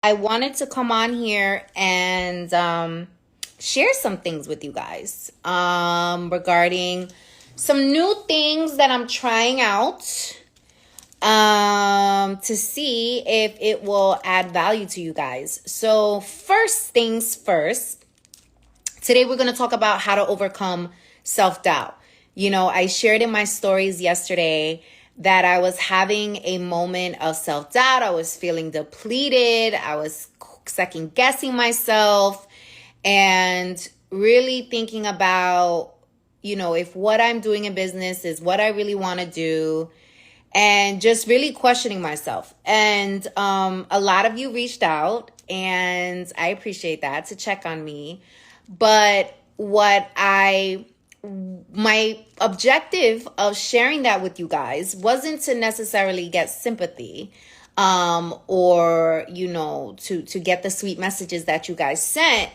I wanted to come on here and share some things with you guys regarding some new things that I'm trying out to see if it will add value to you guys. So, first things first, today we're going to talk about how to overcome self-doubt. I shared in my stories yesterday that I was having a moment of self-doubt. I was feeling depleted. I was second guessing myself and really thinking about, if what I'm doing in business is what I really want to do, and just really questioning myself. And a lot of you reached out, and I appreciate that, to check on me. But my objective of sharing that with you guys wasn't to necessarily get sympathy or to get the sweet messages that you guys sent.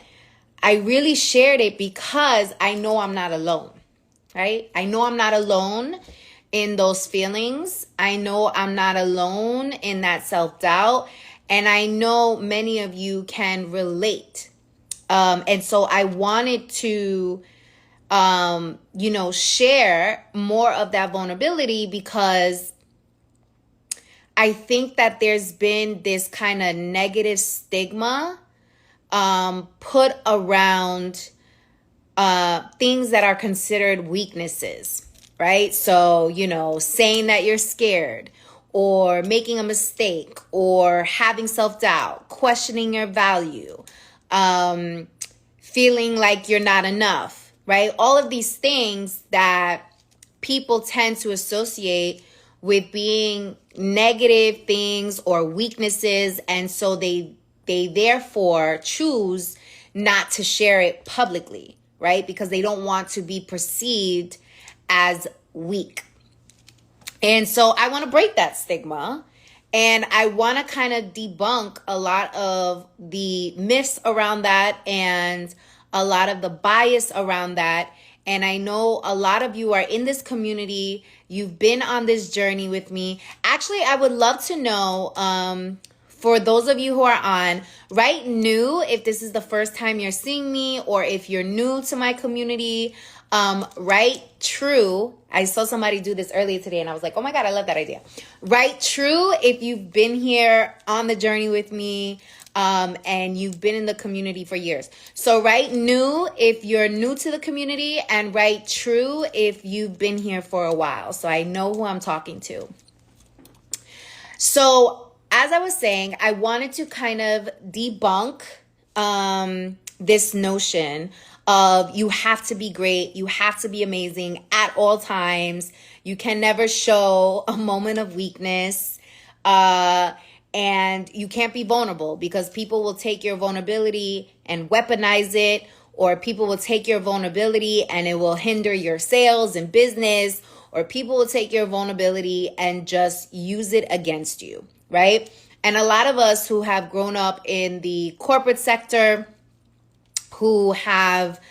I really shared it because I know I'm not alone, right? I know I'm not alone in those feelings. I know I'm not alone in that self-doubt, and I know many of you can relate. And so I wanted to share more of that vulnerability, because I think that there's been this kind of negative stigma put around things that are considered weaknesses, right? So, saying that you're scared, or making a mistake, or having self-doubt, questioning your value, feeling like you're not enough. Right? All of these things that people tend to associate with being negative things or weaknesses. And so they therefore choose not to share it publicly, right? Because they don't want to be perceived as weak. And so I want to break that stigma. And I want to kind of debunk a lot of the myths around that, and a lot of the bias around that. And I know a lot of you are in this community. You've been on this journey with me. Actually, I would love to know, for those of you who are on, write new if this is the first time you're seeing me, or if you're new to my community. Write true. I saw somebody do this earlier today, and I was like, oh my God, I love that idea. Write true if you've been here on the journey with me. And you've been in the community for years. So write new if you're new to the community, and write true if you've been here for a while, so I know who I'm talking to. So as I was saying, I wanted to kind of debunk this notion of you have to be great, you have to be amazing at all times. You can never show a moment of weakness. And you can't be vulnerable, because people will take your vulnerability and weaponize it, or people will take your vulnerability and it will hinder your sales and business, or people will take your vulnerability and just use it against you, right? And a lot of us who have grown up in the corporate sector, who have,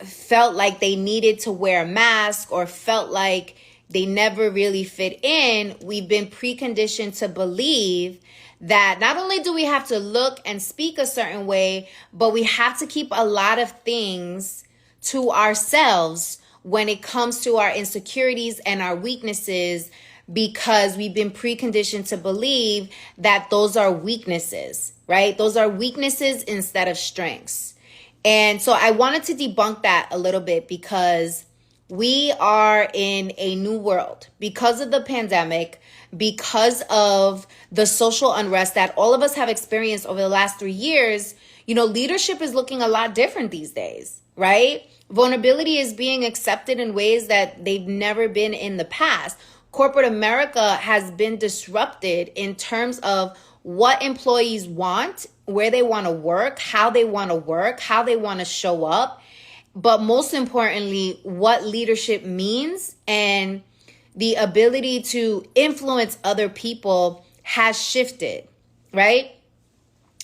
felt like they needed to wear a mask, or felt like they never really fit in, we've been preconditioned to believe that not only do we have to look and speak a certain way, but we have to keep a lot of things to ourselves when it comes to our insecurities and our weaknesses, because we've been preconditioned to believe that those are weaknesses, right? Those are weaknesses instead of strengths. And so I wanted to debunk that a little bit, because we are in a new world because of the pandemic, because of the social unrest that all of us have experienced over the last 3 years. Leadership is looking a lot different these days, right? Vulnerability is being accepted in ways that they've never been in the past. Corporate America has been disrupted in terms of what employees want, where they want to work, how they want to show up. But most importantly, what leadership means, and the ability to influence other people has shifted, right?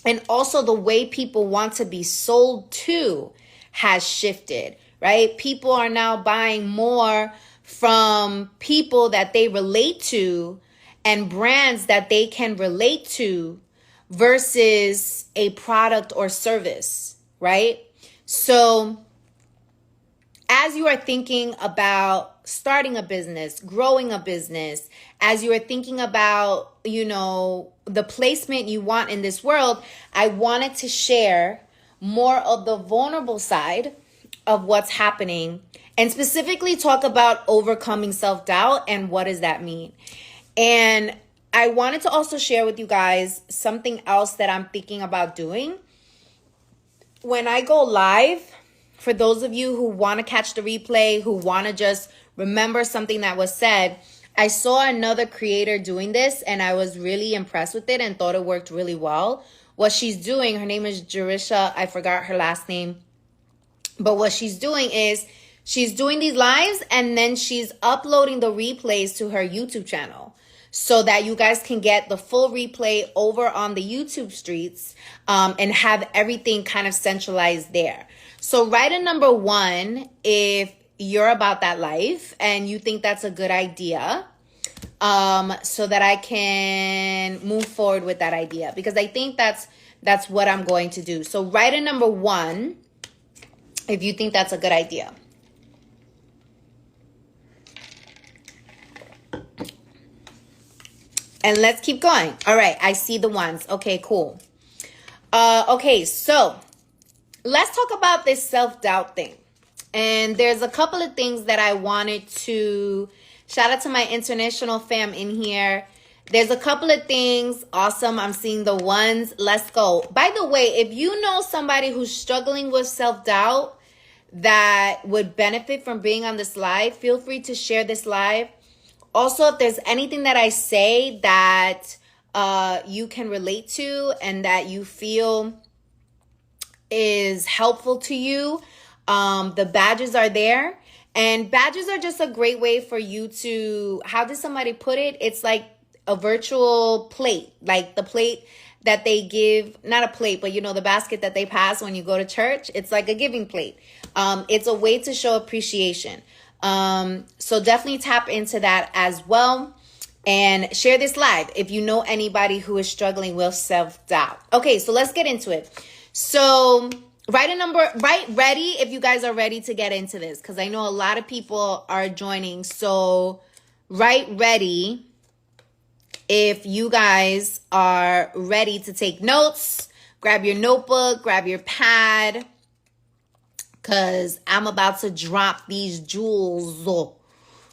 And also the way people want to be sold to has shifted, right? People are now buying more from people that they relate to and brands that they can relate to, versus a product or service, right? So as you are thinking about starting a business, growing a business, as you are thinking about, the placement you want in this world, I wanted to share more of the vulnerable side of what's happening and specifically talk about overcoming self-doubt and what does that mean. And I wanted to also share with you guys something else that I'm thinking about doing. When I go live, for those of you who want to catch the replay, who want to just remember something that was said, I saw another creator doing this and I was really impressed with it and thought it worked really well. What she's doing, her name is Jerisha, I forgot her last name, but what she's doing is she's doing these lives and then she's uploading the replays to her YouTube channel so that you guys can get the full replay over on the YouTube streets and have everything kind of centralized there. So write a number 1 if you're about that life and you think that's a good idea, so that I can move forward with that idea, because I think that's what I'm going to do. So write a number 1 if you think that's a good idea. And let's keep going. All right, I see the ones. Okay, cool. Okay, so let's talk about this self-doubt thing. And there's a couple of things that I wanted to shout out to my international fam in here. There's a couple of things. Awesome. I'm seeing the ones. Let's go. By the way, if you know somebody who's struggling with self-doubt that would benefit from being on this live, feel free to share this live. Also, if there's anything that I say that you can relate to and that you feel is helpful to you, the badges are there. And badges are just a great way for you to, how did somebody put it? It's like a virtual plate, like the plate that they give, not a plate, but the basket that they pass when you go to church. It's like a giving plate. It's a way to show appreciation. So definitely tap into that as well and share this live if you know anybody who is struggling with self-doubt. Okay, so let's get into it. So write ready if you guys are ready to get into this, because I know a lot of people are joining. So write ready if you guys are ready to take notes. Grab your notebook, grab your pad, because I'm about to drop these jewels,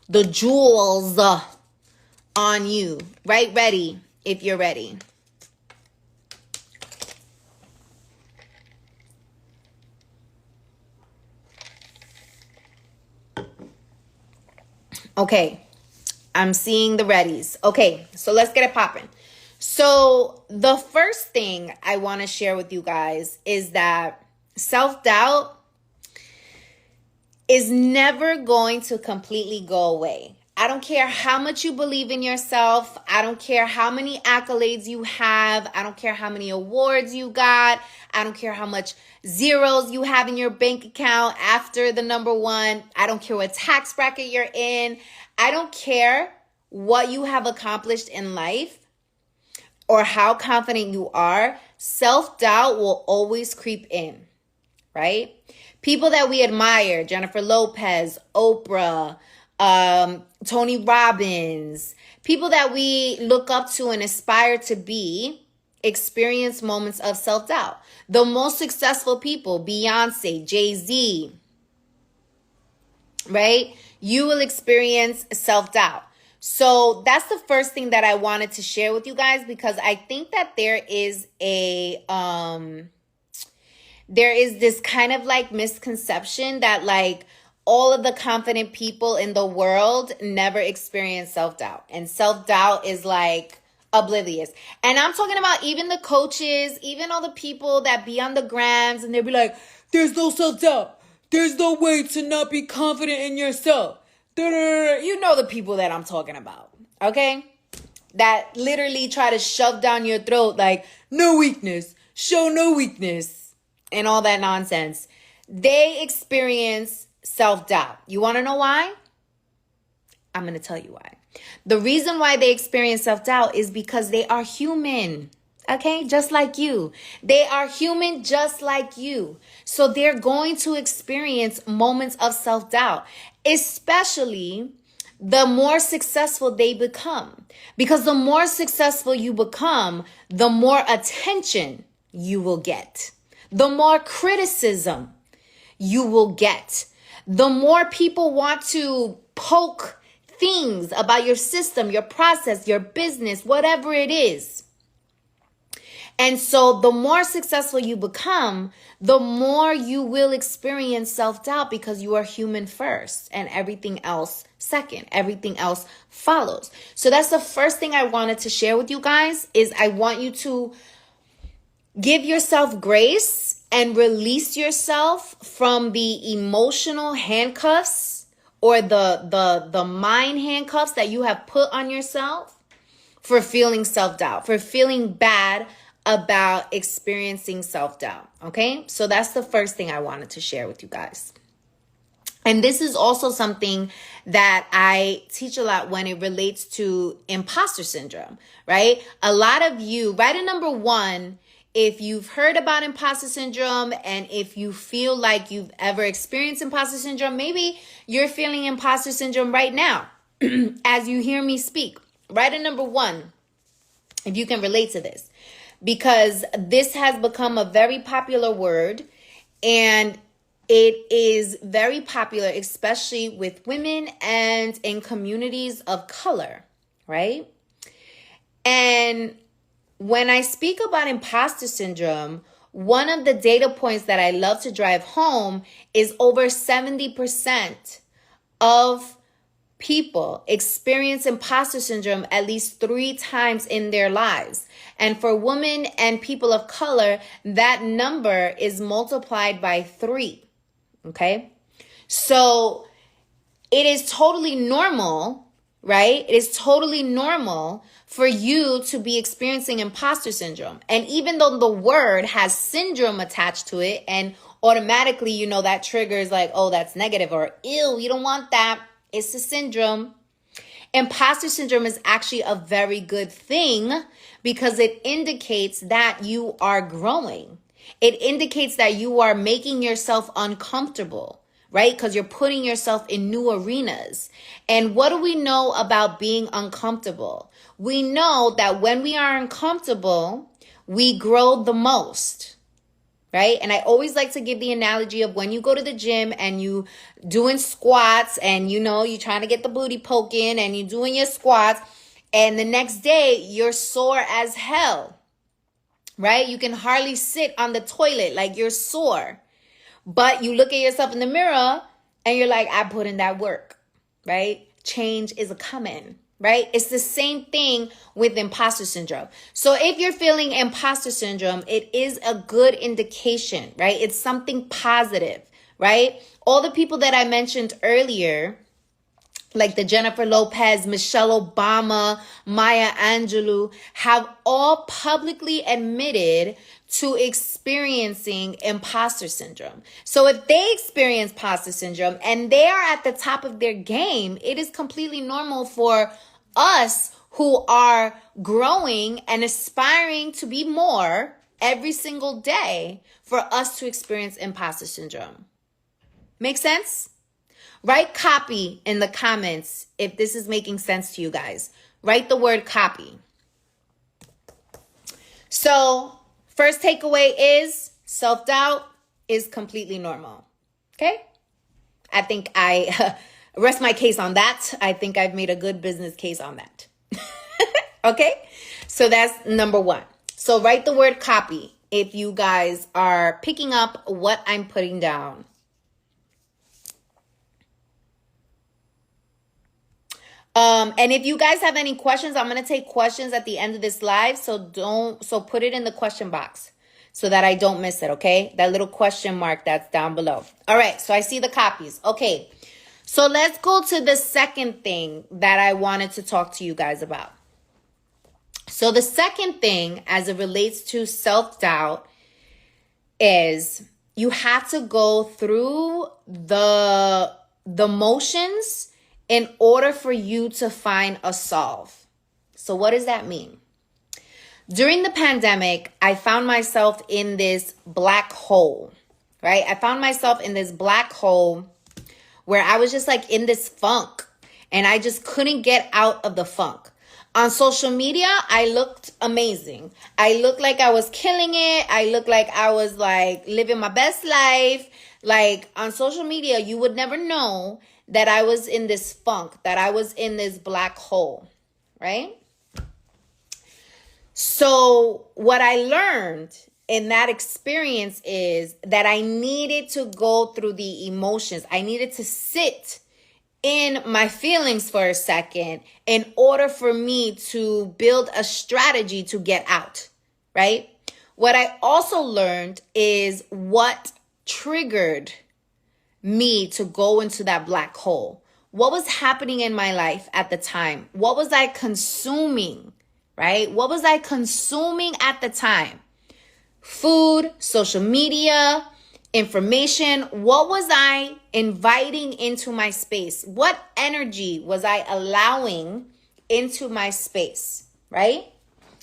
the jewels on you. Write ready if you're ready. Okay, I'm seeing the readies. Okay, so let's get it popping. So the first thing I want to share with you guys is that self-doubt is never going to completely go away. I don't care how much you believe in yourself. I don't care how many accolades you have. I don't care how many awards you got. I don't care how much zeros you have in your bank account after the number 1. I don't care what tax bracket you're in. I don't care what you have accomplished in life or how confident you are. Self-doubt will always creep in, right? People that we admire, Jennifer Lopez, Oprah, Tony Robbins, people that we look up to and aspire to be, experience moments of self-doubt. The most successful people, Beyonce, Jay-Z, right? You will experience self-doubt. So that's the first thing that I wanted to share with you guys, because I think that there is this kind of like misconception that like all of the confident people in the world never experience self-doubt, and self-doubt is like oblivious. And I'm talking about even the coaches, even all the people that be on the grams and they'll be like, there's no self-doubt. There's no way to not be confident in yourself. You know the people that I'm talking about, okay? That literally try to shove down your throat like, no weakness, show no weakness, and all that nonsense. They experience self-doubt. You want to know why? I'm going to tell you why. The reason why they experience self-doubt is because they are human. Okay, just like you. They are human just like you. So they're going to experience moments of self-doubt, especially the more successful they become. Because the more successful you become, the more attention you will get. The more criticism you will get. The more people want to poke things about your system, your process, your business, whatever it is. And so the more successful you become, the more you will experience self-doubt because you are human first and everything else second. Everything else follows. So that's the first thing I wanted to share with you guys is I want you to give yourself grace and release yourself from the emotional handcuffs or the mind handcuffs that you have put on yourself for feeling self-doubt, for feeling bad about experiencing self-doubt. Okay, so that's the first thing I wanted to share with you guys. And this is also something that I teach a lot when it relates to imposter syndrome, right? A lot of you, write a number 1 if you've heard about imposter syndrome and if you feel like you've ever experienced imposter syndrome. Maybe you're feeling imposter syndrome right now as you hear me speak. Write a number 1 if you can relate to this, because this has become a very popular word and it is very popular, especially with women and in communities of color, right? And when I speak about imposter syndrome, one of the data points that I love to drive home is over 70% of people experience imposter syndrome at least 3 times in their lives. And for women and people of color, that number is multiplied by 3. Okay? So it is totally normal, right? It is totally normal for you to be experiencing imposter syndrome. And even though the word has syndrome attached to it, and automatically, you know, that triggers like, oh, that's negative, or ew, you don't want that. It's a syndrome. Imposter syndrome is actually a very good thing because it indicates that you are growing. It indicates that you are making yourself uncomfortable, right? Because you're putting yourself in new arenas. And what do we know about being uncomfortable? We know that when we are uncomfortable, we grow the most. Right? And I always like to give the analogy of when you go to the gym and you doing squats and you know, you're trying to get the booty poking and you're doing your squats and the next day you're sore as hell, right? You can hardly sit on the toilet, like you're sore, but you look at yourself in the mirror and you're like, I put in that work, right? Change is a coming. Right? It's the same thing with imposter syndrome. So if you're feeling imposter syndrome, it is a good indication, right? It's something positive, right? All the people that I mentioned earlier, like the Jennifer Lopez, Michelle Obama, Maya Angelou, have all publicly admitted to experiencing imposter syndrome. So if they experience imposter syndrome and they are at the top of their game, it is completely normal for us who are growing and aspiring to be more every single day for us to experience imposter syndrome. Make sense? Write copy in the comments if this is making sense to you guys. Write the word copy. So, first takeaway is self-doubt is completely normal. Okay? I think I rest my case on that. I think I've made a good business case on that. Okay? So that's number 1. So write the word copy if you guys are picking up what I'm putting down. And if you guys have any questions, I'm going to take questions at the end of this live. So put it in the question box so that I don't miss it. Okay. That little question mark that's down below. All right. So I see the copies. Okay. So let's go to the second thing that I wanted to talk to you guys about. So the second thing as it relates to self-doubt is you have to go through the motions in order for you to find a solve. So what does that mean? During the pandemic, I found myself in this black hole, right? I found myself in this black hole where I was just like in this funk and I just couldn't get out of the funk. On social media, I looked amazing. I looked like I was killing it. I looked like I was like living my best life. Like on social media, you would never know that I was in this funk, that I was in this black hole, right? So what I learned in that experience is that I needed to go through the emotions. I needed to sit in my feelings for a second in order for me to build a strategy to get out, right? What I also learned is what triggered me to go into that black hole. What was happening in my life at the time? What was I consuming, right? What was I consuming at the time? Food, social media, information. What was I inviting into my space? What energy was I allowing into my space, right?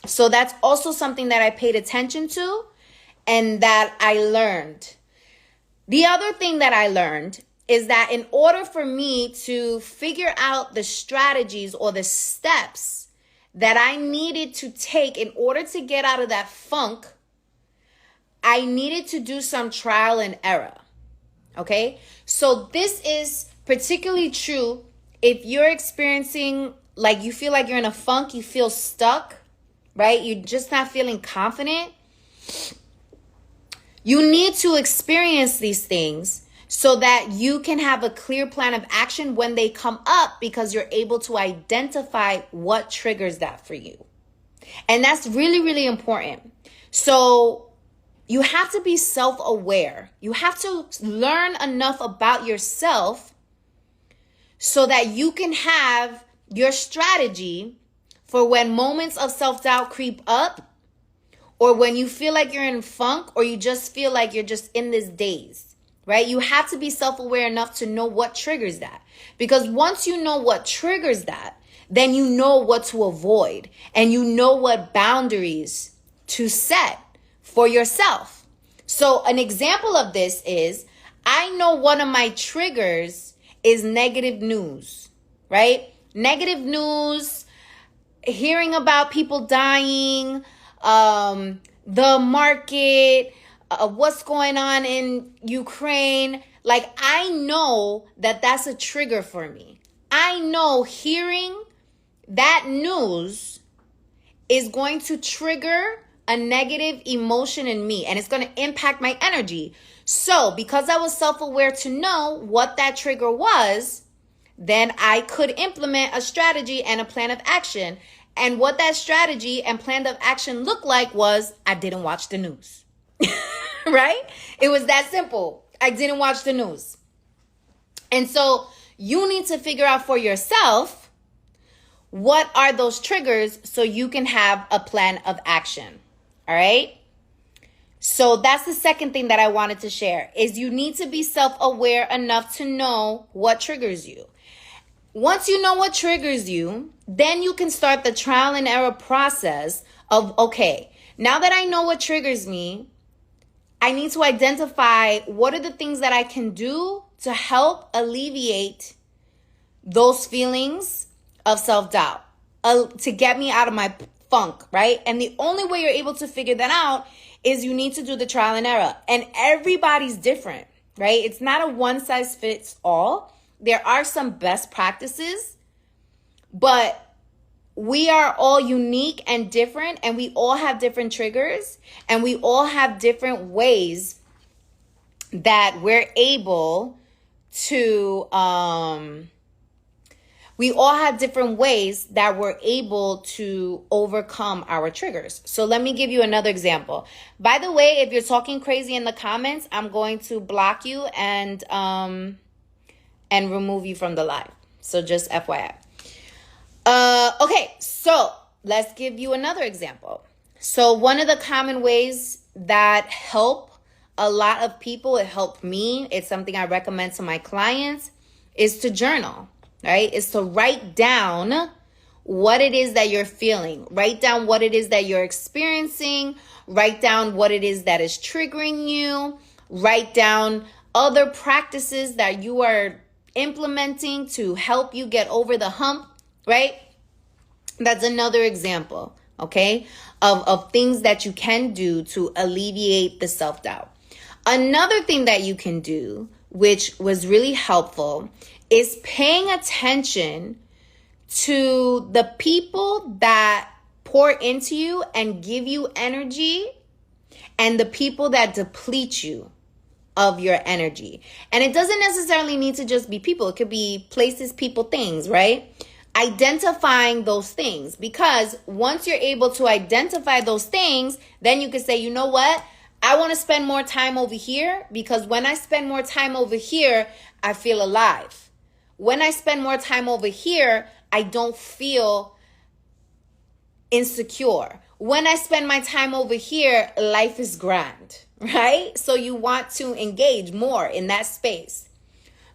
So that's also something that I paid attention to and that I learned. The other thing that I learned is that in order for me to figure out the strategies or the steps that I needed to take in order to get out of that funk, I needed to do some trial and error, okay? So this is particularly true if you're experiencing, like you feel like you're in a funk, you feel stuck, right? You're just not feeling confident. You need to experience these things so that you can have a clear plan of action when they come up because you're able to identify what triggers that for you. And that's really, really important. So you have to be self-aware. You have to learn enough about yourself so that you can have your strategy for when moments of self-doubt creep up or when you feel like you're in funk or you just feel like you're just in this daze, right? You have to be self-aware enough to know what triggers that. Because once you know what triggers that, then you know what to avoid and you know what boundaries to set for yourself. So an example of this is, I know one of my triggers is negative news, right? Negative news, hearing about people dying, the market, what's going on in Ukraine. Like, I know that that's a trigger for me. I know hearing that news is going to trigger a negative emotion in me and it's going to impact my energy. So because I was self-aware to know what that trigger was, then I could implement a strategy and a plan of action. And what that strategy and plan of action looked like was I didn't watch the news, right? It was that simple. I didn't watch the news. And so you need to figure out for yourself what are those triggers so you can have a plan of action. All right. So that's the second thing that I wanted to share is you need to be self-aware enough to know what triggers you. Once you know what triggers you, then you can start the trial and error process of, okay, now that I know what triggers me, I need to identify what are the things that I can do to help alleviate those feelings of self-doubt, to get me out of my funk, right? And the only way you're able to figure that out is you need to do the trial and error. And everybody's different, right? It's not a one size fits all. There are some best practices, but we are all unique and different, and we all have different triggers, and we all have different ways that we're able to, we all have different ways that we're able to overcome our triggers. So let me give you another example. By the way, if you're talking crazy in the comments, I'm going to block you and remove you from the live. So just FYI. Okay, so let's give you another example. So one of the common ways that help a lot of people, it helped me, it's something I recommend to my clients, is to journal, right? Is to write down what it is that you're feeling. Write down what it is that you're experiencing. Write down what it is that is triggering you. Write down other practices that you are implementing to help you get over the hump, right? That's another example, okay, of things that you can do to alleviate the self-doubt. Another thing that you can do, which was really helpful, is paying attention to the people that pour into you and give you energy and the people that deplete you of your energy. And it doesn't necessarily need to just be people. It could be places, people, things, right? Identifying those things, because once you're able to identify those things, then you can say, you know what? I want to spend more time over here, because when I spend more time over here, I feel alive. When I spend more time over here, I don't feel insecure. When I spend my time over here, life is grand, right? So you want to engage more in that space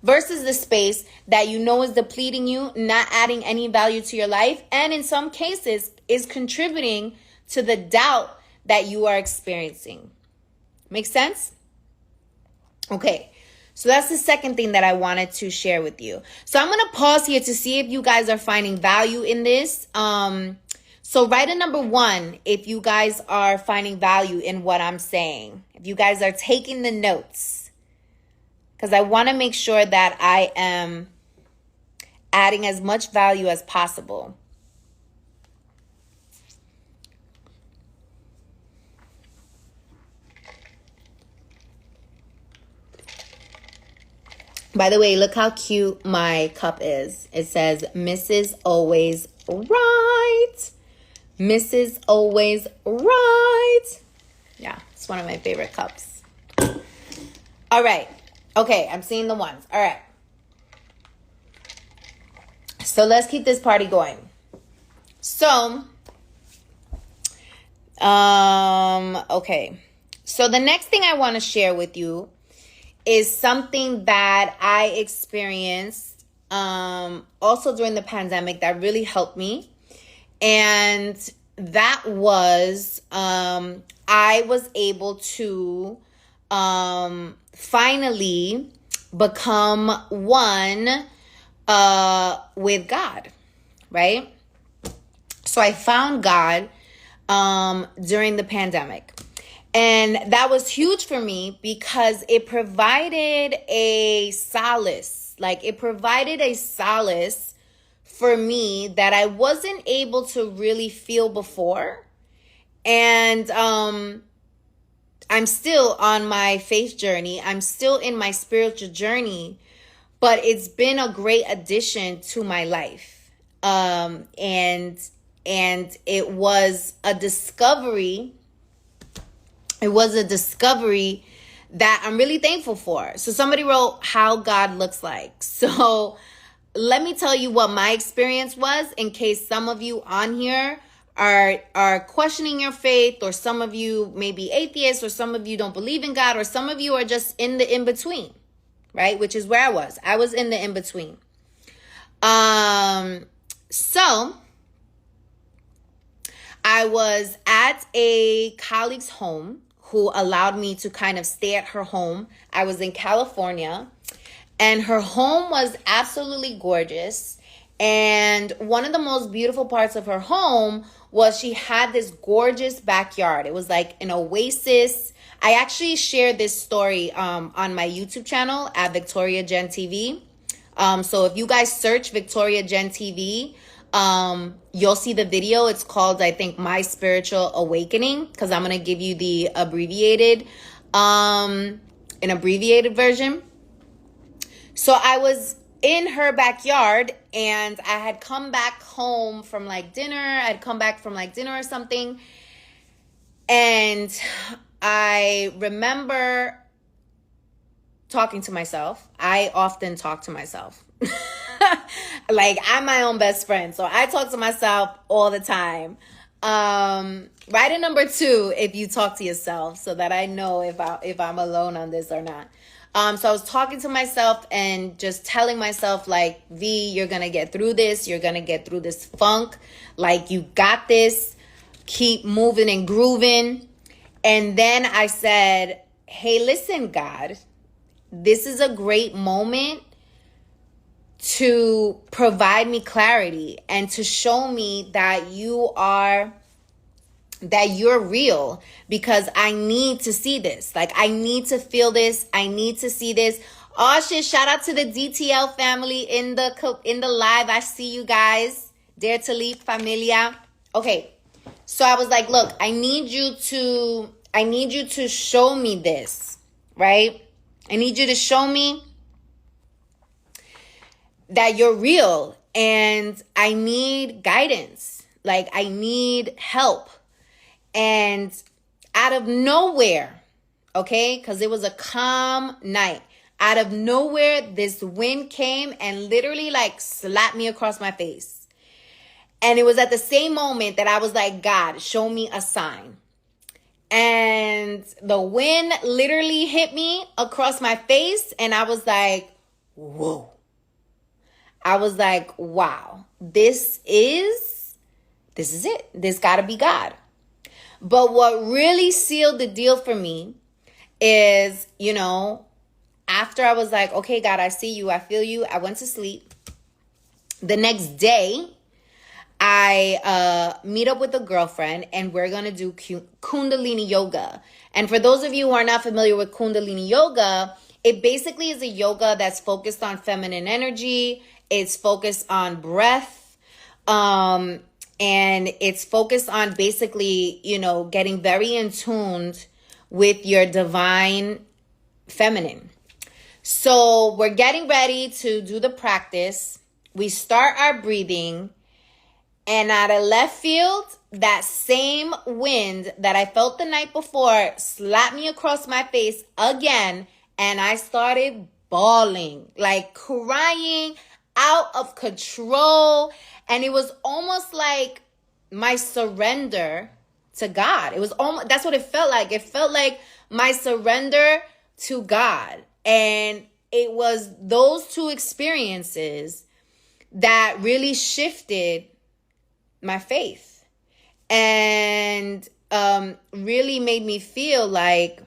versus the space that you know is depleting you, not adding any value to your life, and in some cases is contributing to the doubt that you are experiencing. Make sense? Okay. So that's the second thing that I wanted to share with you. So I'm going to pause here to see if you guys are finding value in this. So write a number 1 if you guys are finding value in what I'm saying. If you guys are taking the notes. Because I want to make sure that I am adding as much value as possible. By the way, look how cute my cup is. It says, Mrs. Always Right. Mrs. Always Right. Yeah, it's one of my favorite cups. All right. Okay, I'm seeing the ones. All right. So let's keep this party going. So, okay. So the next thing I want to share with you is something that I experienced also during the pandemic that really helped me. And that was I was able to finally become one with God, right? So I found God during the pandemic. And that was huge for me because it provided a solace. Like, it provided a solace for me that I wasn't able to really feel before. And I'm still on my faith journey. I'm still in my spiritual journey. But it's been a great addition to my life. And it was a discovery. It was a discovery that I'm really thankful for. So somebody wrote how God looks like. So let me tell you what my experience was, in case some of you on here are questioning your faith, or some of you may be atheists, or some of you don't believe in God, or some of you are just in the in-between, right? Which is where I was. I was in the in-between. So I was at a colleague's home who allowed me to kind of stay at her home. I was in California, and her home was absolutely gorgeous. And one of the most beautiful parts of her home was she had this gorgeous backyard. It was like an oasis. I actually shared this story on my YouTube channel at Victoria Jen TV. So if you guys search Victoria Jen TV, you'll see the video. It's called, I think, My Spiritual Awakening, because I'm going to give you the abbreviated version. So I was in her backyard, and I had come back home from dinner. I'd come back from dinner or something. And I remember talking to myself. I often talk to myself. I'm my own best friend. So I talk to myself all the time. Write a number 2 if you talk to yourself, so that I know if I'm alone on this or not. So I was talking to myself and just telling myself, like, V, you're going to get through this. You're going to get through this funk. Like, you got this. Keep moving and grooving. And then I said, hey, listen, God, this is a great moment to provide me clarity and to show me that you're real, because I need to see this. Like, I need to feel this. I need to see this. Oh shit, shout out to the DTL family in the live. I see you guys. Dare to leave, familia. Okay. So I was like, look, I need you to show me this, right? I need you to show me that you're real, and I need guidance. Like, I need help. And out of nowhere, okay, because it was a calm night, out of nowhere, this wind came and literally like slapped me across my face. And it was at the same moment that I was like, God, show me a sign. And the wind literally hit me across my face, and I was like, whoa. I was like, wow, this is it. This gotta be God. But what really sealed the deal for me is, after I was like, okay, God, I see you, I feel you, I went to sleep. The next day, I meet up with a girlfriend, and we're going to do Kundalini yoga. And for those of you who are not familiar with Kundalini yoga, it basically is a yoga that's focused on feminine energy. It's focused on breath. And it's focused on basically, getting very in tune with your divine feminine. So we're getting ready to do the practice. We start our breathing. And out of left field, that same wind that I felt the night before slapped me across my face again. And I started bawling, like crying out of control. And it was almost like my surrender to God. It was almost, that's what it felt like. It felt like my surrender to God. And it was those two experiences that really shifted my faith and really made me feel like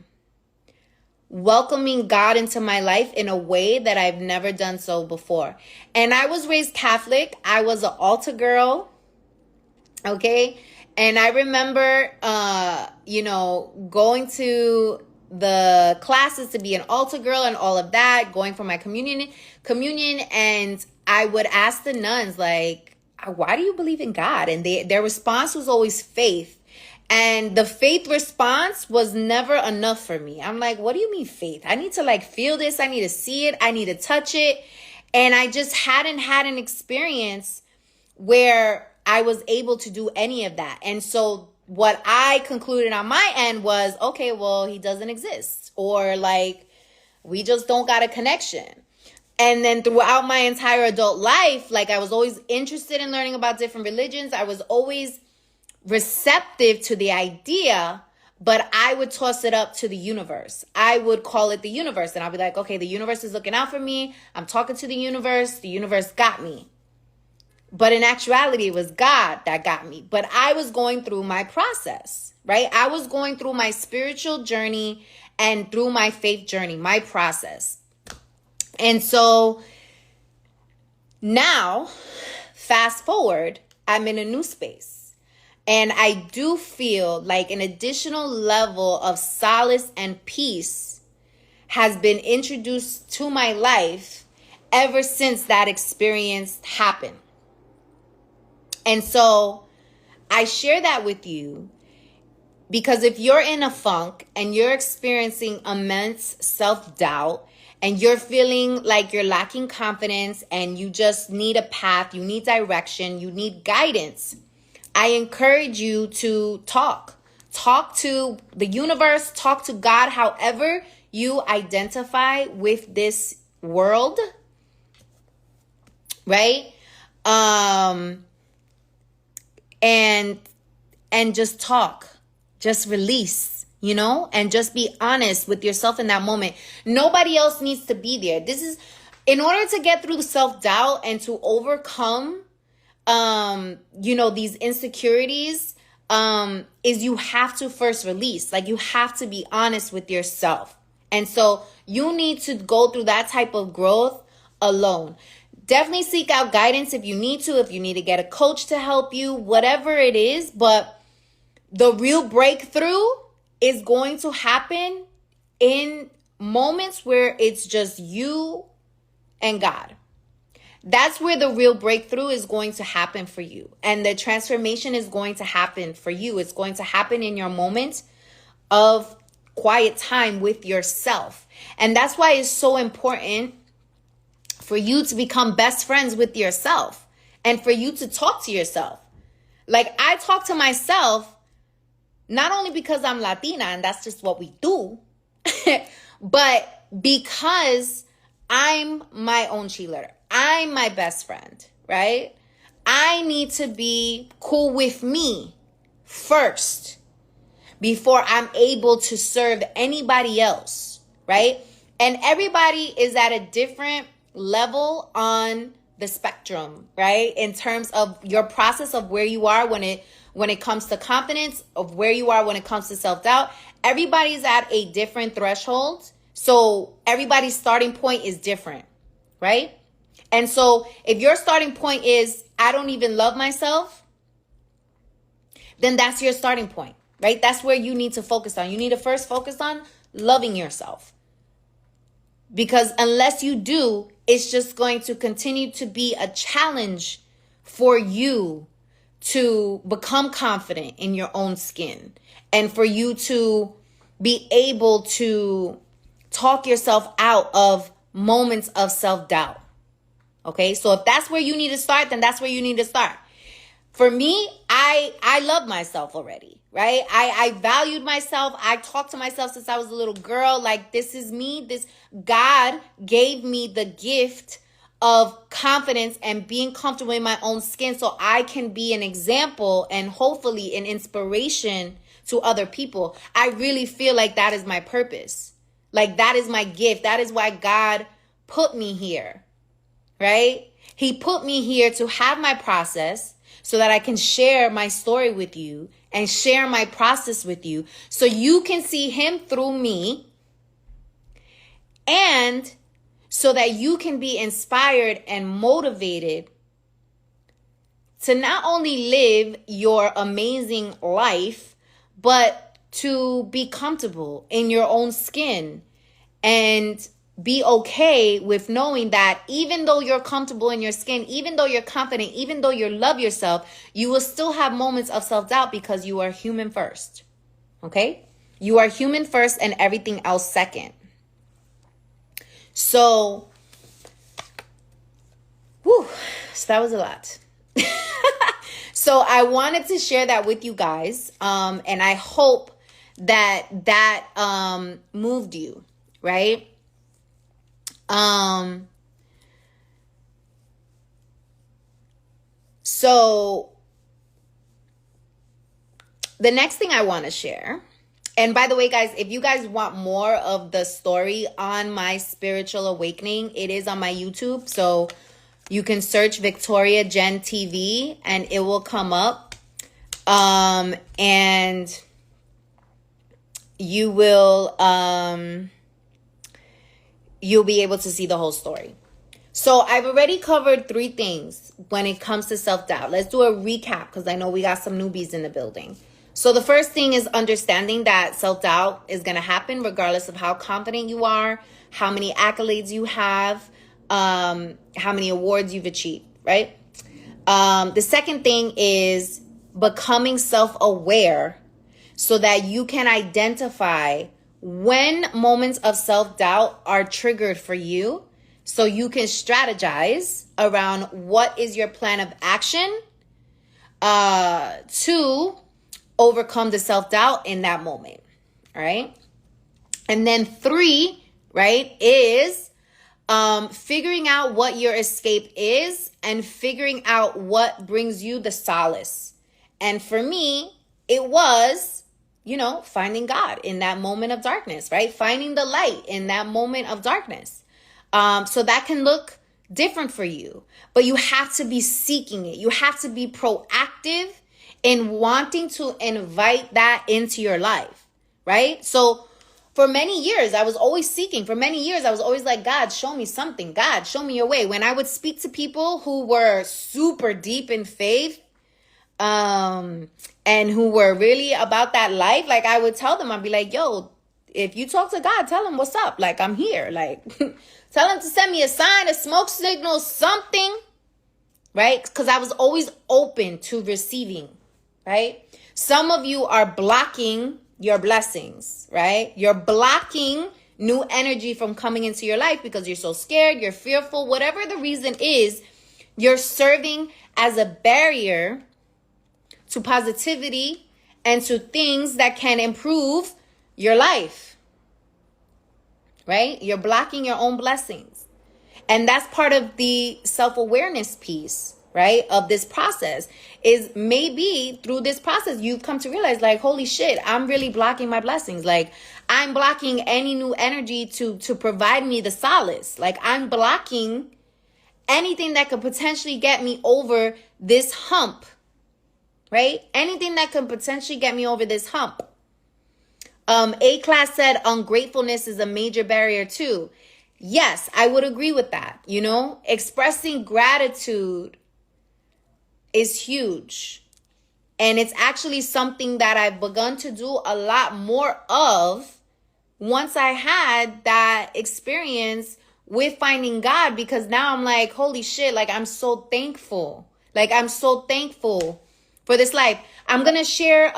welcoming God into my life in a way that I've never done so before. And I was raised Catholic. I was an altar girl. Okay. And I remember, going to the classes to be an altar girl and all of that, going for my communion. And I would ask the nuns, like, why do you believe in God? And their response was always faith. And the faith response was never enough for me. I'm like, what do you mean faith? I need to feel this. I need to see it. I need to touch it. And I just hadn't had an experience where I was able to do any of that. And so what I concluded on my end was, okay, well, he doesn't exist. Or we just don't got a connection. And then throughout my entire adult life, I was always interested in learning about different religions. I was always receptive to the idea, but I would toss it up to the universe. I would call it the universe. And I'll be like, okay, the universe is looking out for me. I'm talking to the universe. The universe got me. But in actuality, it was God that got me. But I was going through my process, right? I was going through my spiritual journey and through my faith journey, my process. And so now, fast forward, I'm in a new space. And I do feel like an additional level of solace and peace has been introduced to my life ever since that experience happened. And so I share that with you because if you're in a funk and you're experiencing immense self-doubt, and you're feeling like you're lacking confidence and you just need a path, you need direction, you need guidance, I encourage you to talk. Talk to the universe, talk to God, however you identify with this world, right? And just talk, just release, and just be honest with yourself in that moment. Nobody else needs to be there. This is, in order to get through the self-doubt and to overcome, these insecurities, is you have to first release. Like, you have to be honest with yourself. And so you need to go through that type of growth alone. Definitely seek out guidance if you need to get a coach to help you, whatever it is. But the real breakthrough is going to happen in moments where it's just you and God. That's where the real breakthrough is going to happen for you. And the transformation is going to happen for you. It's going to happen in your moment of quiet time with yourself. And that's why it's so important for you to become best friends with yourself and for you to talk to yourself. Like, I talk to myself not only because I'm Latina and that's just what we do, but because I'm my own cheerleader. I'm my best friend, right? I need to be cool with me first before I'm able to serve anybody else, right? And everybody is at a different level on the spectrum, right? In terms of your process of where you are when it comes to confidence, of where you are when it comes to self-doubt. Everybody's at a different threshold. So everybody's starting point is different, right? And so if your starting point is, I don't even love myself, then that's your starting point, right? That's where you need to focus on. You need to first focus on loving yourself. Because unless you do, it's just going to continue to be a challenge for you to become confident in your own skin and for you to be able to talk yourself out of moments of self-doubt. Okay, so if that's where you need to start, then that's where you need to start. For me, I love myself already, right? I valued myself. I talked to myself since I was a little girl. Like, this is me. God gave me the gift of confidence and being comfortable in my own skin so I can be an example and hopefully an inspiration to other people. I really feel like that is my purpose. Like, that is my gift. That is why God put me here. Right? He put me here to have my process so that I can share my story with you and share my process with you so you can see him through me and so that you can be inspired and motivated to not only live your amazing life, but to be comfortable in your own skin and be okay with knowing that even though you're comfortable in your skin, even though you're confident, even though you love yourself, you will still have moments of self-doubt because you are human first. Okay? You are human first and everything else second. So that was a lot. So I wanted to share that with you guys. And I hope that moved you, right? So the next thing I want to share, and by the way, guys, if you guys want more of the story on my spiritual awakening, it is on my YouTube. So you can search Victoria Jen TV and it will come up. And you will, you'll be able to see the whole story. So I've already covered 3 things when it comes to self-doubt. Let's do a recap because I know we got some newbies in the building. So the first thing is understanding that self-doubt is going to happen regardless of how confident you are, how many accolades you have, how many awards you've achieved, right? The second thing is becoming self-aware so that you can identify when moments of self-doubt are triggered for you, so you can strategize around what is your plan of action to overcome the self-doubt in that moment, all right? And then 3, right, is figuring out what your escape is and figuring out what brings you the solace. And for me, it was finding God in that moment of darkness, right? Finding the light in that moment of darkness. So that can look different for you, but you have to be seeking it. You have to be proactive in wanting to invite that into your life, right? So for many years, I was always seeking. For many years, I was always like, God, show me something. God, show me your way. When I would speak to people who were super deep in faith, and who were really about that life, like I would tell them, I'd be like, yo, if you talk to God, tell him what's up. Like, I'm here. Like, tell him to send me a sign, a smoke signal, something, right? Because I was always open to receiving, right? Some of you are blocking your blessings, right? You're blocking new energy from coming into your life because you're so scared, you're fearful, whatever the reason is, you're serving as a barrier to positivity and to things that can improve your life, right? You're blocking your own blessings. And that's part of the self-awareness piece, right? Of this process is maybe through this process, you've come to realize like, holy shit, I'm really blocking my blessings. Like I'm blocking any new energy to provide me the solace. Like I'm blocking anything that could potentially get me over this hump, right? Anything that could potentially get me over this hump. A-Class said ungratefulness is a major barrier too. Yes, I would agree with that. Expressing gratitude is huge. And it's actually something that I've begun to do a lot more of once I had that experience with finding God, because now I'm like, holy shit, like I'm so thankful. Like I'm so thankful for this life. I'm going to share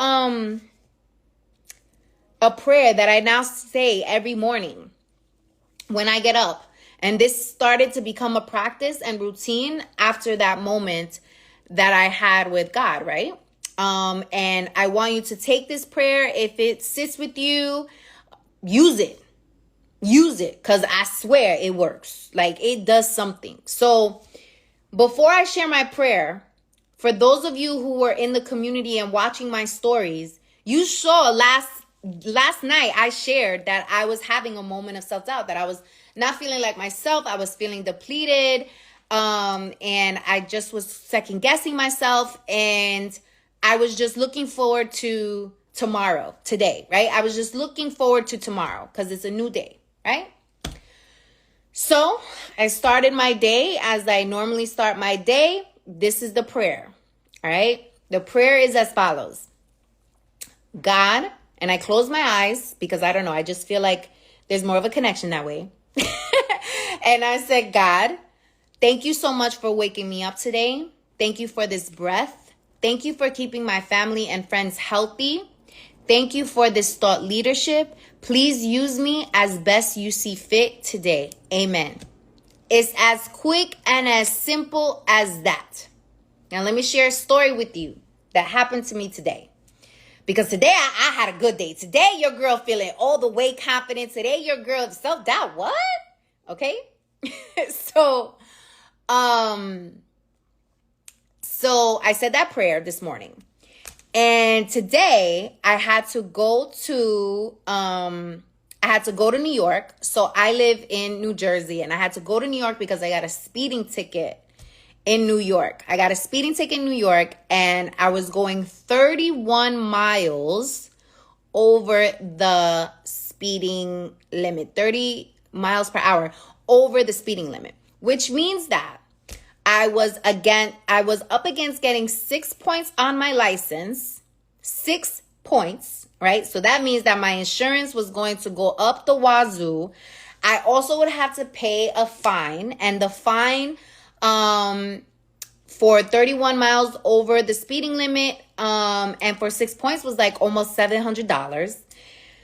a prayer that I now say every morning when I get up. And this started to become a practice and routine after that moment that I had with God, right? And I want you to take this prayer. If it sits with you, use it. Use it, because I swear it works. Like it does something. So before I share my prayer, for those of you who were in the community and watching my stories, you saw last night I shared that I was having a moment of self-doubt, that I was not feeling like myself. I was feeling depleted. And I just was second guessing myself. And I was just looking forward to today, right? I was just looking forward to tomorrow because it's a new day, right? So I started my day as I normally start my day. This is the prayer, all right? The prayer is as follows. God, and I close my eyes because I don't know, I just feel like there's more of a connection that way. And I said, God, thank you so much for waking me up today. Thank you for this breath. Thank you for keeping my family and friends healthy. Thank you for this thought leadership. Please use me as best you see fit today. Amen. It's as quick and as simple as that. Now, let me share a story with you that happened to me today. Because today I had a good day. Today, your girl feeling all the way confident. Today, your girl self-doubt. What? Okay. So I said that prayer this morning. And today I had to go to New York. So I live in New Jersey and I had to go to New York because I got a speeding ticket in New York. I got a speeding ticket in New York and I was going 31 miles over the speeding limit, 30 miles per hour over the speeding limit, which means that I was up against getting 6 points on my license, 6 points, right? So that means that my insurance was going to go up the wazoo. I also would have to pay a fine, and the fine for 31 miles over the speeding limit and for 6 points was like almost $700.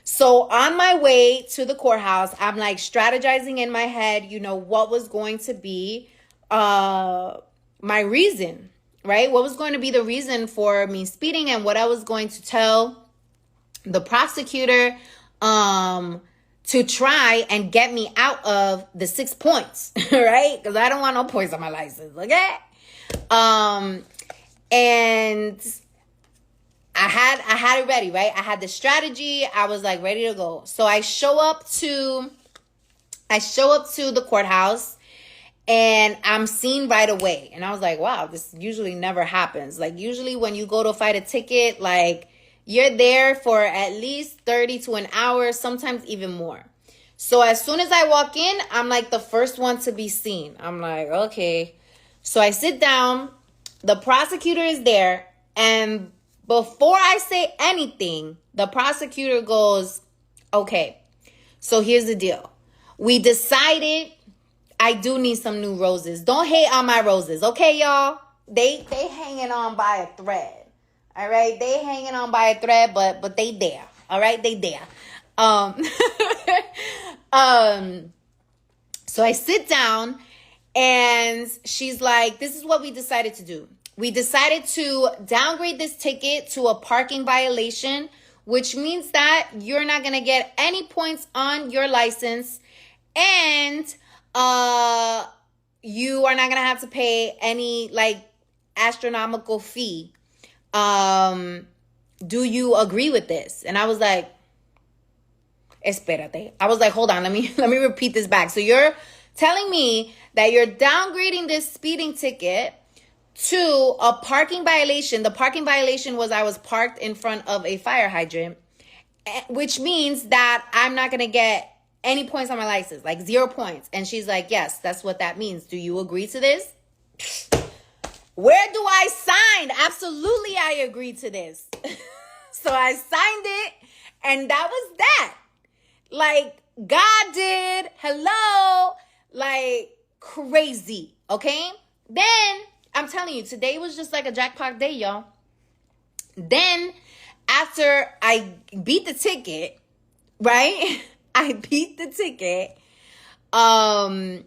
So on my way to the courthouse, I'm like strategizing in my head, what was going to be my reason, right? What was going to be the reason for me speeding and what I was going to tell the prosecutor to try and get me out of the 6 points, right? Because I don't want no points on my license, okay? And I had it ready, right? I had the strategy. I was like ready to go. So I show up to the courthouse, and I'm seen right away. And I was like, wow, this usually never happens. Like, usually when you go to fight a ticket, like, you're there for at least 30 to an hour, sometimes even more. So as soon as I walk in, I'm like the first one to be seen. I'm like, okay. So I sit down. The prosecutor is there. And before I say anything, the prosecutor goes, okay, so here's the deal. We decided I do need some new roses. Don't hate on my roses, okay, y'all? They hanging on by a thread. All right, they hanging on by a thread, but they there. All right, they there. So I sit down, and she's like, "This is what we decided to do. We decided to downgrade this ticket to a parking violation, which means that you're not gonna get any points on your license, and you are not gonna have to pay any like astronomical fee. Do you agree with this?" And I was like, espérate. I was like, hold on, let me repeat this back. So you're telling me that you're downgrading this speeding ticket to a parking violation. The parking violation was I was parked in front of a fire hydrant, which means that I'm not going to get any points on my license, like 0 points. And she's like, yes, that's what that means. Do you agree to this? Where do I sign? Absolutely, I agree to this. So I signed it, and that was that. Like, God did. Hello. Like, crazy. Okay? Then, I'm telling you, today was just like a jackpot day, y'all. Then, after I beat the ticket, right? I beat the ticket. I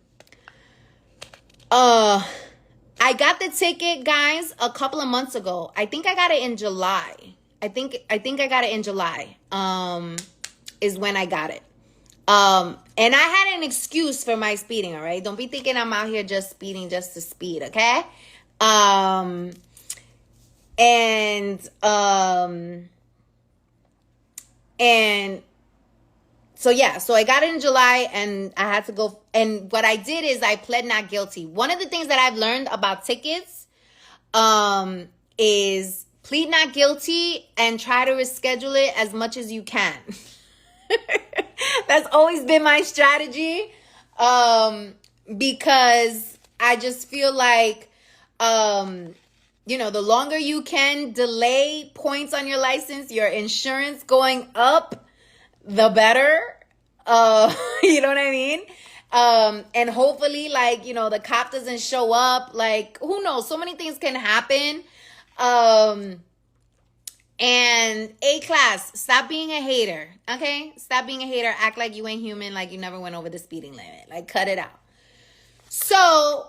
got the ticket, guys, a couple of months ago. I think I got it in July. I think I got it in July. Is when I got it. And I had an excuse for my speeding, all right? Don't be thinking I'm out here just speeding just to speed, okay? And so yeah, so I got it in July, and I had to go. And what I did is I pled not guilty. One of the things that I've learned about tickets, is plead not guilty and try to reschedule it as much as you can. That's always been my strategy, because I just feel like, the longer you can delay points on your license, your insurance going up, the better. You know what I mean? And hopefully, the cop doesn't show up. Like, who knows? So many things can happen. And A-class, stop being a hater, okay? Stop being a hater. Act like you ain't human, like you never went over the speeding limit. Like, cut it out. So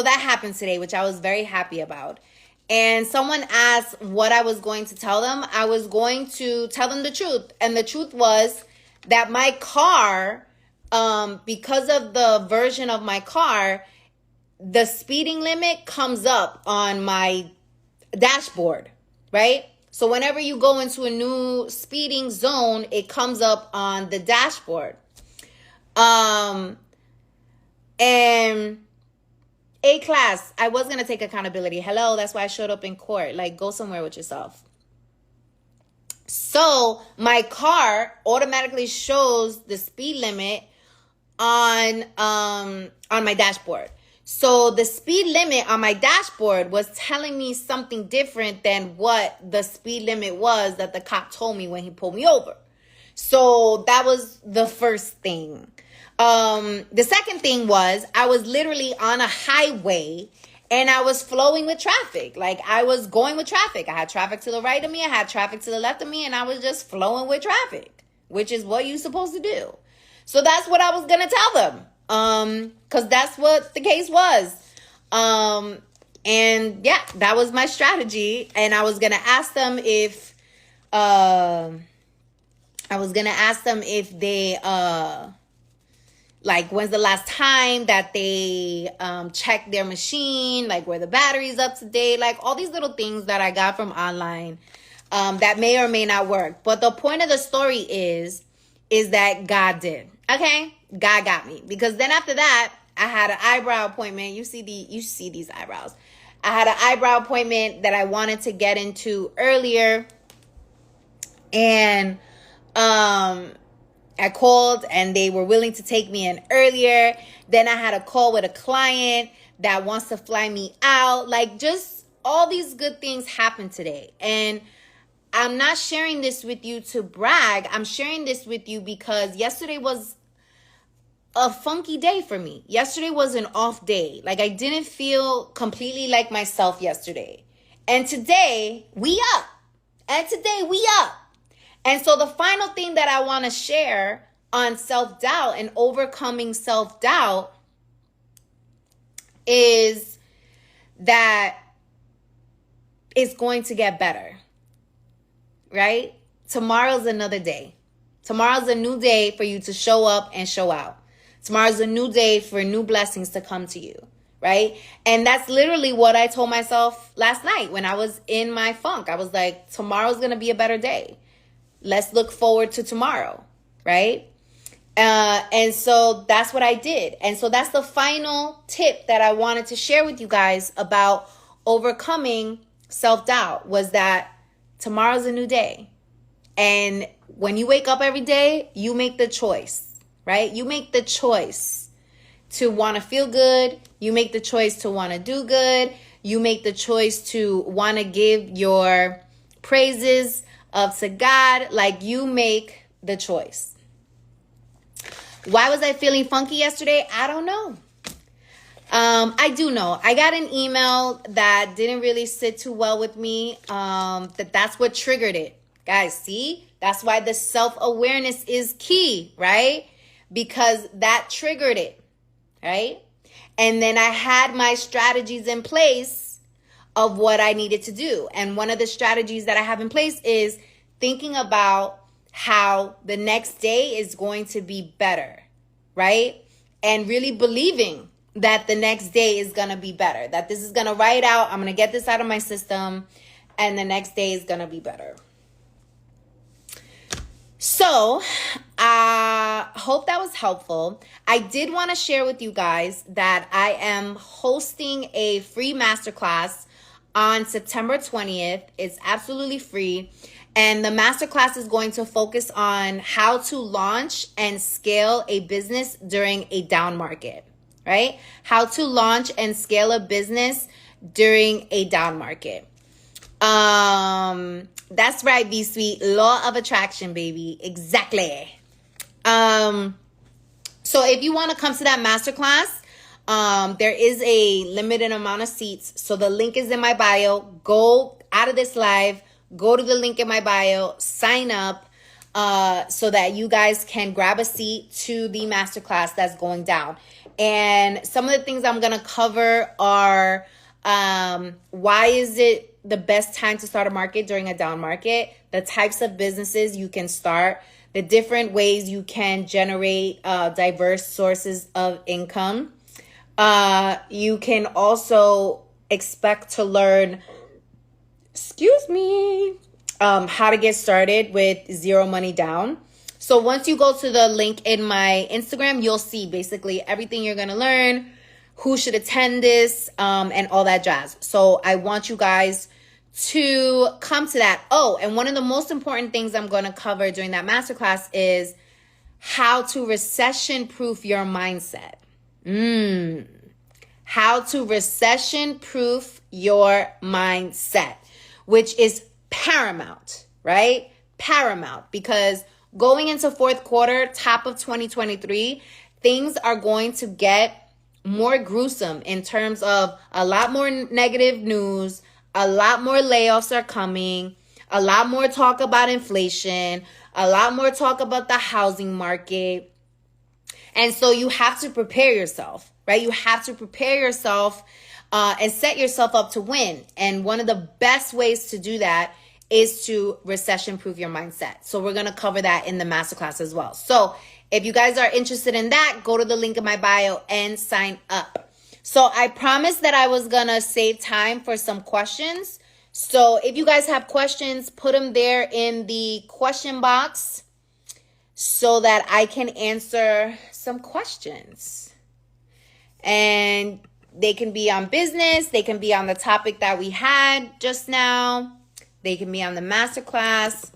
that happened today, which I was very happy about. And someone asked what I was going to tell them. I was going to tell them the truth. And the truth was that my car, because of the version of my car, the speeding limit comes up on my dashboard, right? So whenever you go into a new speeding zone, it comes up on the dashboard. And A-class, I was going to take accountability. Hello, that's why I showed up in court. Like, go somewhere with yourself. So my car automatically shows the speed limit on my dashboard. So the speed limit on my dashboard was telling me something different than what the speed limit was that the cop told me when he pulled me over. So that was the first thing. The second thing was I was literally on a highway and I was flowing with traffic. Like, I was going with traffic. I had traffic to the right of me. I had traffic to the left of me, and I was just flowing with traffic, which is what you're supposed to do. So that's what I was going to tell them. Cause that's what the case was. And yeah, that was my strategy. And I was going to ask them if they, Like, when's the last time that they checked their machine? Like, were the batteries up to date? Like, all these little things that I got from online that may or may not work. But the point of the story is that God did. Okay? God got me. Because then after that, I had an eyebrow appointment. You see these eyebrows. I had an eyebrow appointment that I wanted to get into earlier. And I called and they were willing to take me in earlier. Then I had a call with a client that wants to fly me out. Like, just all these good things happened today. And I'm not sharing this with you to brag. I'm sharing this with you because yesterday was a funky day for me. Yesterday was an off day. Like, I didn't feel completely like myself yesterday. And today, we up. And so the final thing that I want to share on self-doubt and overcoming self-doubt is that it's going to get better, right? Tomorrow's another day. Tomorrow's a new day for you to show up and show out. Tomorrow's a new day for new blessings to come to you, right? And that's literally what I told myself last night when I was in my funk. I was like, tomorrow's going to be a better day. Let's look forward to tomorrow, right? And so that's what I did. And so that's the final tip that I wanted to share with you guys about overcoming self-doubt, was that tomorrow's a new day. And when you wake up every day, you make the choice, right? You make the choice to want to feel good. You make the choice to want to do good. You make the choice to want to give your praises up to God. Like, you make the choice. Why was I feeling funky yesterday? I don't know. I do know. I got an email that didn't really sit too well with me. That's what triggered it. Guys, see? That's why the self-awareness is key, right? Because that triggered it, right? And then I had my strategies in place of what I needed to do. And one of the strategies that I have in place is thinking about how the next day is going to be better, right? And really believing that the next day is going to be better, that this is going to ride out. I'm going to get this out of my system and the next day is going to be better. So I hope that was helpful. I did want to share with you guys that I am hosting a free masterclass on September 20th. It's absolutely free. And the masterclass is going to focus on how to launch and scale a business during a down market, right? How to launch and scale a business during a down market. That's right, B-Suite. Law of attraction, baby. Exactly. So if you want to come to that masterclass, there is a limited amount of seats. So the link is in my bio. Go out of this live. Go to the link in my bio. Sign up so that you guys can grab a seat to the masterclass that's going down. And some of the things I'm going to cover are why is it the best time to start a market during a down market, the types of businesses you can start, the different ways you can generate diverse sources of income. You can also expect to learn, how to get started with zero money down. So once you go to the link in my Instagram, you'll see basically everything you're going to learn, who should attend this, and all that jazz. So I want you guys to come to that. Oh, and one of the most important things I'm going to cover during that masterclass is how to recession-proof your mindset. How to recession-proof your mindset, which is paramount, right? Paramount, because going into fourth quarter, top of 2023, things are going to get more gruesome in terms of a lot more negative news, a lot more layoffs are coming, a lot more talk about inflation, a lot more talk about the housing market. And so you have to prepare yourself, right? You have to prepare yourself and set yourself up to win. And one of the best ways to do that is to recession-proof your mindset. So we're going to cover that in the masterclass as well. So if you guys are interested in that, go to the link in my bio and sign up. So I promised that I was going to save time for some questions. So if you guys have questions, put them there in the question box so that I can answer some questions. And they can be on business. They can be on the topic that we had just now. They can be on the masterclass.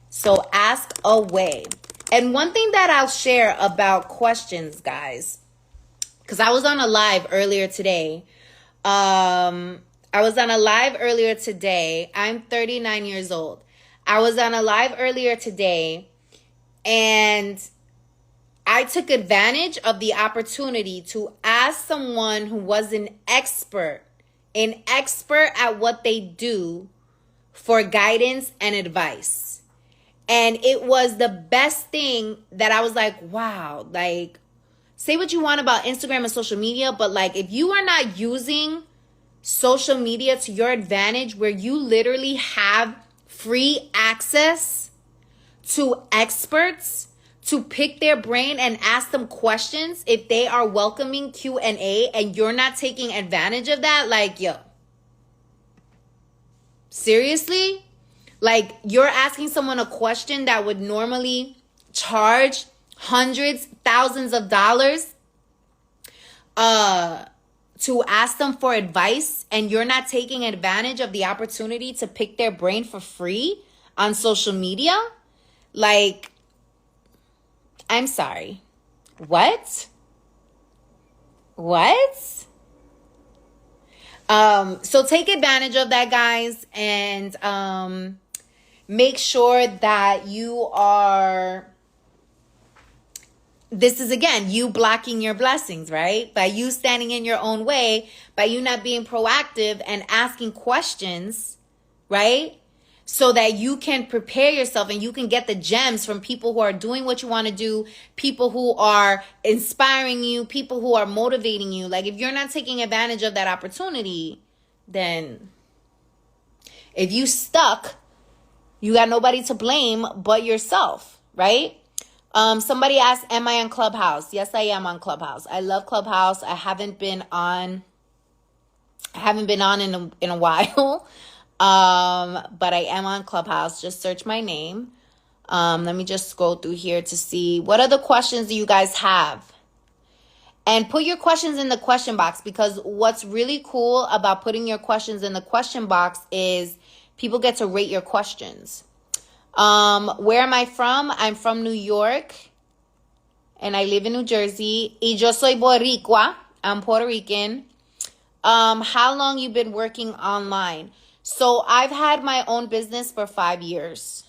So ask away. And one thing that I'll share about questions, guys, because I was on a live earlier today. I'm 39 years old. I was on a live earlier today, and I took advantage of the opportunity to ask someone who was an expert at what they do for guidance and advice. And it was the best thing that I was like, wow, like, say what you want about Instagram and social media, but like, if you are not using social media to your advantage, where you literally have free access to experts to pick their brain and ask them questions, if they are welcoming Q&A and you're not taking advantage of that, like, yo, seriously? Like, you're asking someone a question that would normally charge hundreds, thousands of dollars to ask them for advice, and you're not taking advantage of the opportunity to pick their brain for free on social media? Like, I'm sorry. What? So take advantage of that, guys, and make sure that you are... This is, again, you blocking your blessings, right? By you standing in your own way, by you not being proactive and asking questions, right? So that you can prepare yourself and you can get the gems from people who are doing what you want to do, people who are inspiring you, people who are motivating you. Like, if you're not taking advantage of that opportunity, then if you stuck, you got nobody to blame but yourself, right? Somebody asked, am I on Clubhouse? Yes, I am on Clubhouse. I love Clubhouse. I haven't been on in a while. But I am on Clubhouse. Just search my name. Let me just scroll through here to see what other questions do you guys have. And put your questions in the question box, because what's really cool about putting your questions in the question box is people get to rate your questions. Where am I from? I'm from New York and I live in New Jersey. Y yo soy boricua. I'm Puerto Rican. How long you been working online? So I've had my own business for 5 years.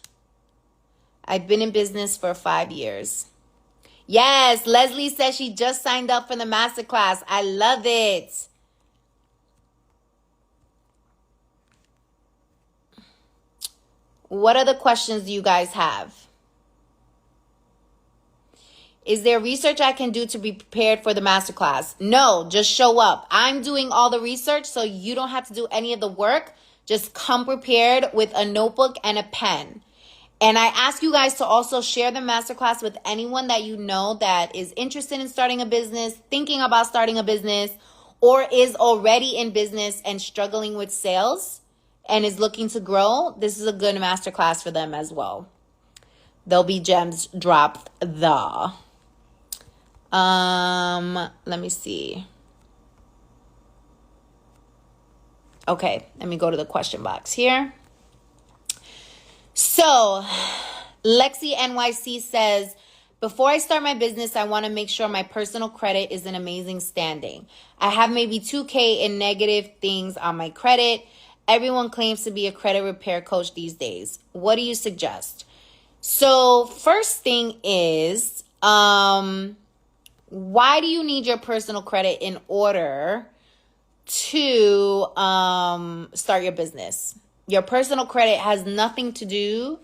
I've been in business for 5 years. Yes, Leslie says she just signed up for the masterclass. I love it. What other questions do you guys have? Is there research I can do to be prepared for the masterclass? No, just show up. I'm doing all the research, so you don't have to do any of the work. Just come prepared with a notebook and a pen. And I ask you guys to also share the masterclass with anyone that you know that is interested in starting a business, thinking about starting a business, or is already in business and struggling with sales and is looking to grow. This is a good masterclass for them as well. There'll be gems dropped there. Let me see. Okay, let me go to the question box here. So, Lexi NYC says, before I start my business, I want to make sure my personal credit is in amazing standing. I have maybe $2,000 in negative things on my credit. Everyone claims to be a credit repair coach these days. What do you suggest? So, first thing is, why do you need your personal credit in order to start your business? Your personal credit has nothing to do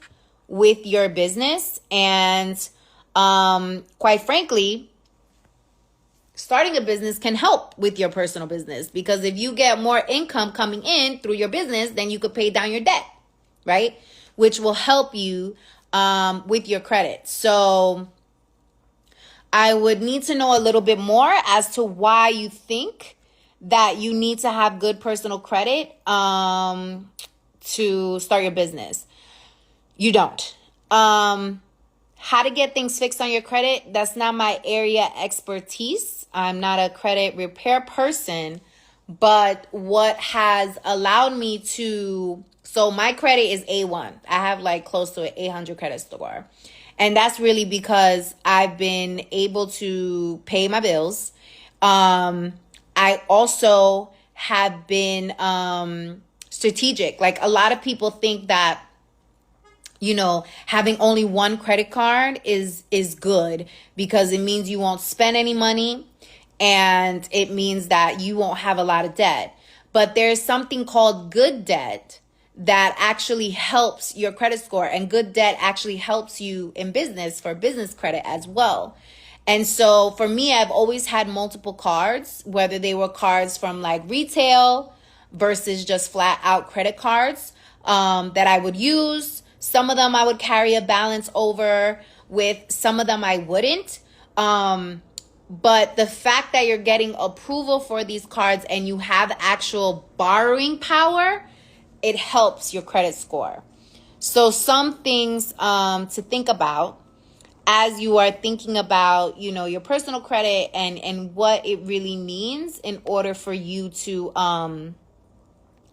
with your business. And quite frankly, starting a business can help with your personal business, because if you get more income coming in through your business, then you could pay down your debt, right? Which will help you with your credit. So I would need to know a little bit more as to why you think that you need to have good personal credit to start your business. You don't. How to get things fixed on your credit, that's not my area expertise. I'm not a credit repair person, but what has allowed me to, so my credit is A1. I have like close to an 800 credit score. And that's really because I've been able to pay my bills. I also have been strategic. Like a lot of people think that, you know, having only one credit card is good because it means you won't spend any money and it means that you won't have a lot of debt. But there's something called good debt that actually helps your credit score, and good debt actually helps you in business for business credit as well. And so for me, I've always had multiple cards, whether they were cards from like retail versus just flat out credit cards that I would use. Some of them I would carry a balance over with, some of them I wouldn't. But the fact that you're getting approval for these cards and you have actual borrowing power, it helps your credit score. So some things to think about as you are thinking about, you know, your personal credit and what it really means in order for you to,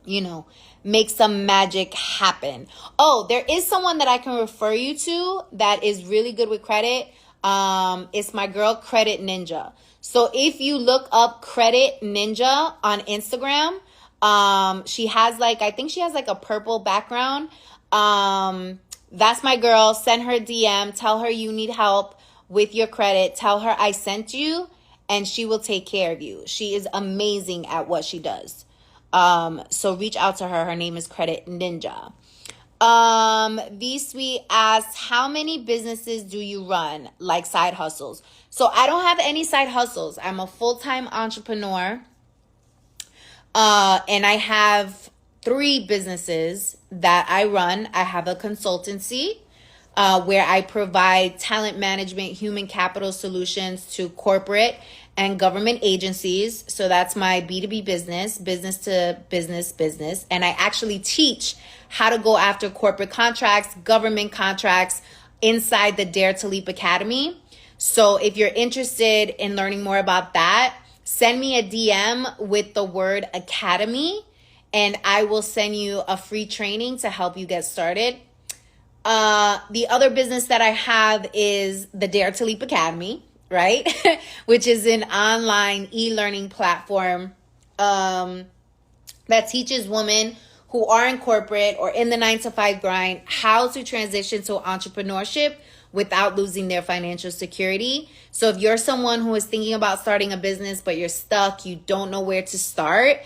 you know, make some magic happen. Oh, there is someone that I can refer you to that is really good with credit. It's my girl, Credit Ninja. So if you look up Credit Ninja on Instagram, she has like, I think she has like a purple background. That's my girl. Send her DM. Tell her you need help with your credit. Tell her I sent you and she will take care of you. She is amazing at what she does. So reach out to her. Her name is Credit Ninja. V-Sweet asks, how many businesses do you run, like side hustles? So I don't have any side hustles. I'm a full-time entrepreneur. And I have 3 businesses that I run. I have a consultancy where I provide talent management, human capital solutions to corporate and government agencies. So that's my B2B business, business to business. And I actually teach how to go after corporate contracts, government contracts inside the Dare to Leap Academy. So if you're interested in learning more about that, send me a DM with the word academy and I will send you a free training to help you get started. The other business that I have is the Dare to Leap Academy, right? Which is an online e-learning platform that teaches women who are in corporate or in the 9-to-5 grind how to transition to entrepreneurship without losing their financial security. So if you're someone who is thinking about starting a business, but you're stuck, you don't know where to start,